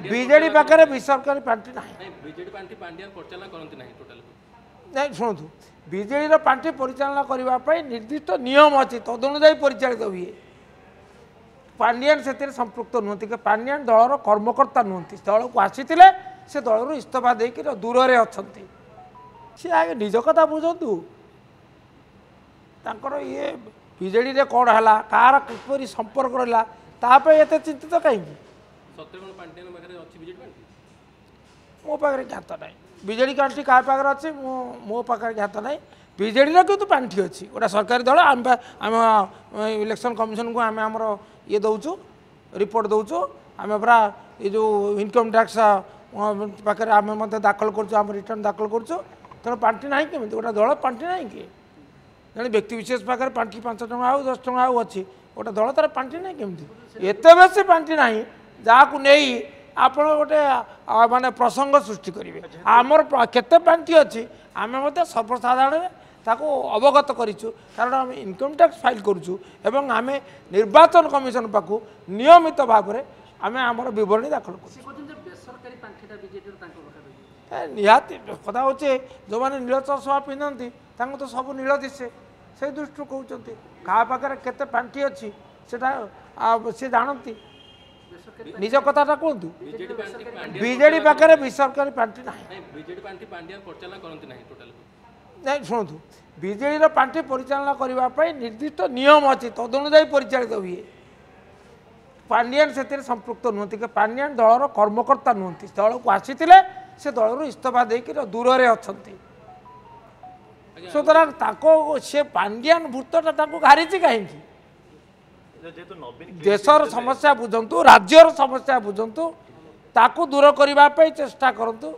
BJD पाखे बेसरकारी party ना नहीं शुणु बीजेडी पार्टी परिचालना करने निर्दिष्ट नियम अच्छी तदनुजाई परिचालित हुए पांडियान से संपृक्त नुहति पांडियान दलर कर्मकर्ता नुहति दल को आसी से दल इस्तफा देकर दूर में अच्छा सी आगे निज कथा बुझु ये बीजेडी रे कौन है कार किपर संपर्क रहा ताप एत चिंतित कहीं मो पाखे ज्ञात ना बीजेडी पार्टी क्या पाखे अच्छे मो पाखे ज्ञात ना बीजेडी क्यों पांठि अच्छी गोटे सरकारी दल आम इलेक्शन कमिशन को आम आमर ये दौचु रिपोर्ट दौचु आम पूरा ये जो इनकम टैक्स पाखे आम दाखल कर रिटर्न दाखल करुँ तेणु पांठि ना केमी गोटे दल पांठि ना कि जन व्यक्ति विशेष पाखे पांठि 5 टଙ୍କା आउ 10 टଙ୍କା आउ अच्छी गोटे दल तार पांठि ना केमी एत बेसी पांठि ना जहाँ नहीं आप गोटे माने प्रसंग सृष्टि करेंगे आमर केते पांठि अच्छी आम सर्वसाधारण ताको अवगत करूँ कारण आम इनकम टैक्स फाइल करुँ एवं आम निर्वाचन कमिशन पाखु नियमित भाव में आम आमर बरणी दाखल निहाती कथा हूँ जो मैंने नील चषमा पिंधती तो सब नील दिशे से दृष्टि कहते क्या पाखे केते पांठि अच्छी सी जानती निज कथा कहतु बीजेडी पाखे बेसरकारी पार्टी ना नहीं शुणु बीजेडी पार्टी परिचालना करने निर्दिष्ट नियम अच्छी तदनुजाई परिचालित हुए पांडियान से संपृक्त नुहति पांडियान दलर कर्मकर्ता नुहति दल को आसी से दल इस्तफा देकर दूर में अच्छा सुतरां से पांडियान भूतटा घारी कहीं देशर समस्या बुझंतु राज्यर समस्या बुझंतु ताकू दूर करने चेष्टा करंतु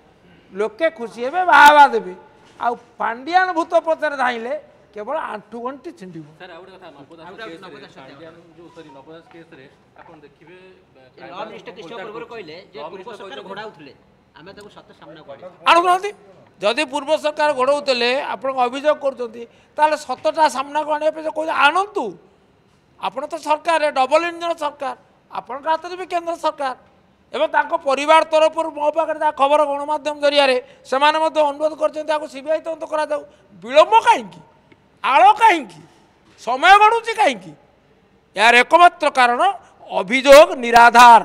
लोके खुशी हे बाहा देवे आ पांडियान भूत पचर धाइले केवल आंठू गंटी छिंडू आणुना जदि पूर्व सरकार घोड़ौले आप अभियोग कर सतटा सामना को आने कह आणतु आपण तो सरकार डबल इंजन सरकार आपण हाथ में भी केंद्र सरकार एवं परिवार तरफ मो पाखे खबर गणमाध्यम जरिया से अनुरोध कर सीबीआई तदंत करा विलंब कहीं आड़ कहीं समय गणुची कहीं यार एकमात्र कारण अभियोग निराधार।